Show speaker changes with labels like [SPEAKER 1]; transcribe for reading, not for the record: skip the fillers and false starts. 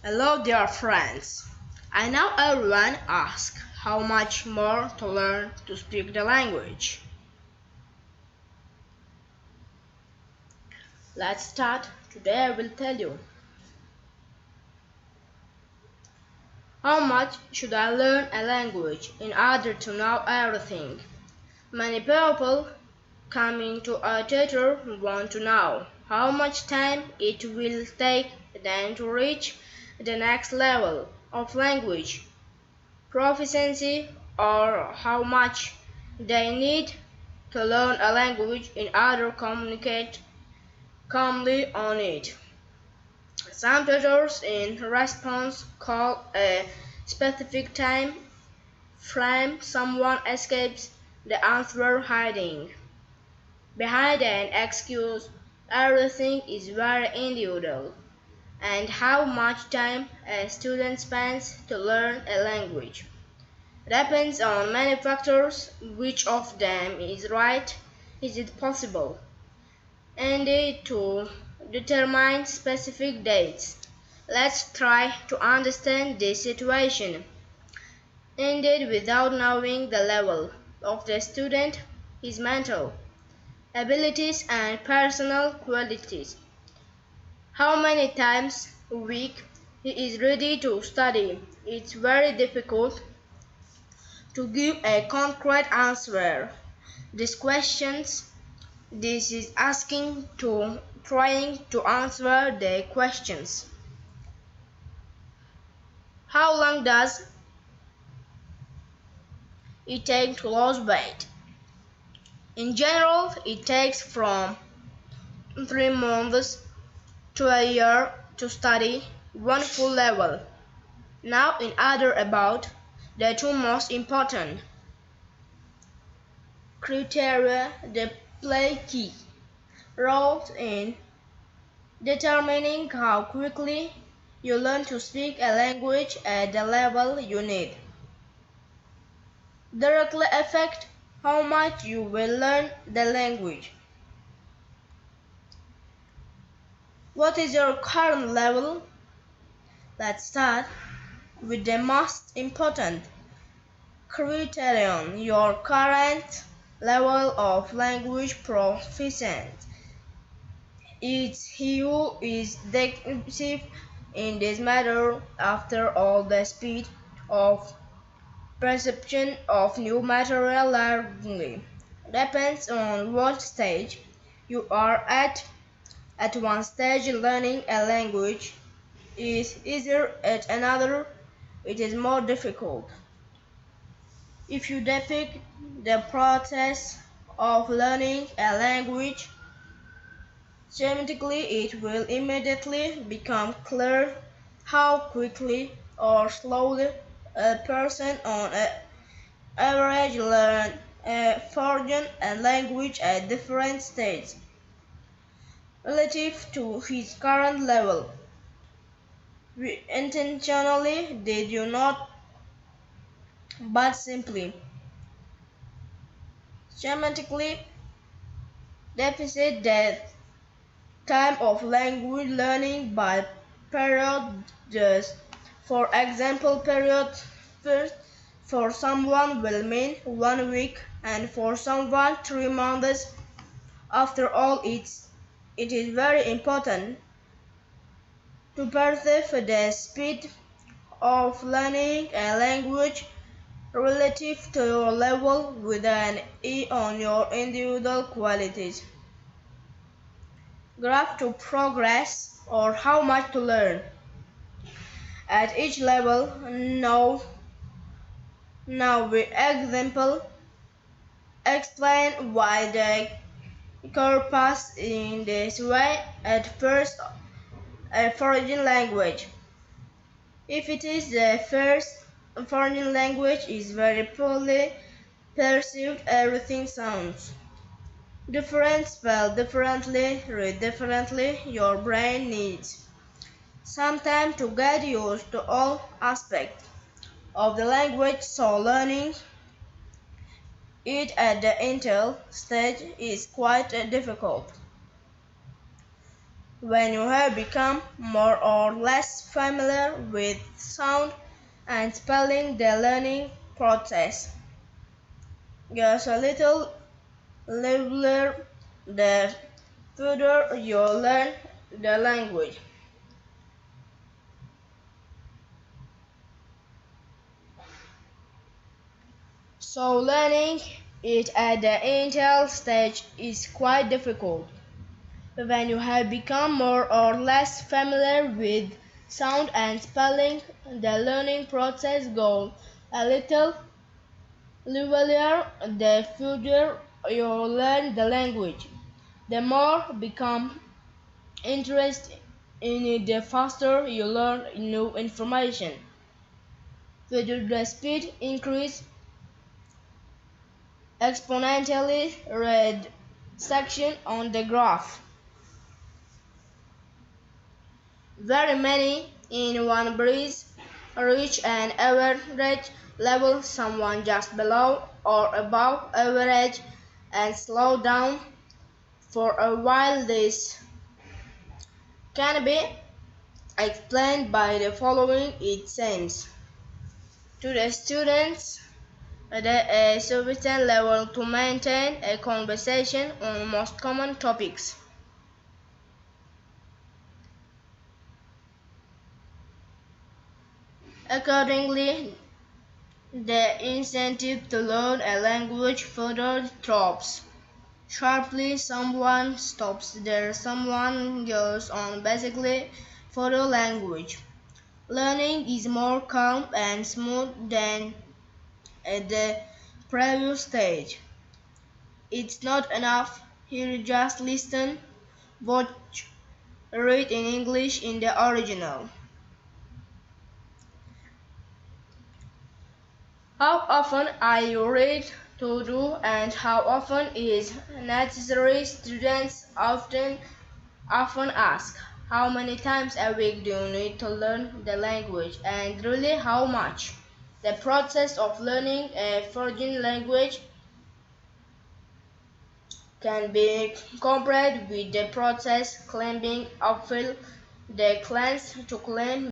[SPEAKER 1] Hello dear friends. I know everyone asks how much more to learn to speak the language. Let's start. Today I will tell you. How much should I learn a language in order to know everything? Many people coming to a theater want to know how much time it will take them to reach the next level of language proficiency, or how much they need to learn a language in order to communicate calmly on it. Some tutors in response call a specific time frame someone escapes the answer hiding behind an excuse. Everything is very individual, and how much time a student spends to learn a language depends on many factors. Which of them is right? Is it possible? Indeed, to determine specific dates. Let's try to understand this situation. Indeed, without knowing the level of the student, his mental abilities and personal qualities. How many times a week he is ready to study. It's very difficult to give a concrete answer. These questions, this is asking to trying to answer the questions. How long does it take to lose weight? In general, it takes from 3 months to a year to study one full level. Now in order about the two most important criteria that play key roles in determining how quickly you learn to speak a language at the level you need. Directly affect how much you will learn the language. What is your current level? Let's start with the most important criterion, your current level of language proficiency. It's he who is decisive in this matter. After all, the speed of perception of new material largely depends on what stage you are at. At one stage, learning a language is easier, at another, it is more difficult. If you depict the process of learning a language schematically, it will immediately become clear how quickly or slowly a person on average learns a foreign language at different stages relative to his current level. We intentionally did you not, but simply schematically deficit the time of language learning by periods. For example, period first for someone will mean 1 week, and for someone 3 months. After all, it is very important to perceive the speed of learning a language relative to your level with an eye on your individual qualities. Graph to progress, or how much to learn. At each level, now we example explain why the curve pass in this way. At first, a foreign language. If it is the first foreign language is very poorly perceived, everything sounds different, spelled differently, read differently. Your brain needs some time to get used to all aspects of the language, so learning it at the initial stage is quite difficult. When you have become more or less familiar with sound and spelling, the learning process gets a little livelier the further you learn the language. So learning it at the initial stage is quite difficult. When you have become more or less familiar with sound and spelling, the learning process goes a little livelier the further you learn the language. The more become interested in it, the faster you learn new information. Further the speed increase exponentially, red section on the graph. Very many in one breeze reach an average level, someone just below or above average, and slow down for a while. This can be explained by the following. It seems to the students at a sufficient level to maintain a conversation on most common topics. Accordingly, the incentive to learn a language further drops sharply. Someone stops there, someone goes on basically for the language. Learning is more calm and smooth than at the previous stage. It's not enough here just listen, watch, read in English in the original. How often are you read to do and how often is necessary? Students often ask, how many times a week do you need to learn the language, and really how much? The process of learning a foreign language can be compared with the process climbing uphill. The claims to climb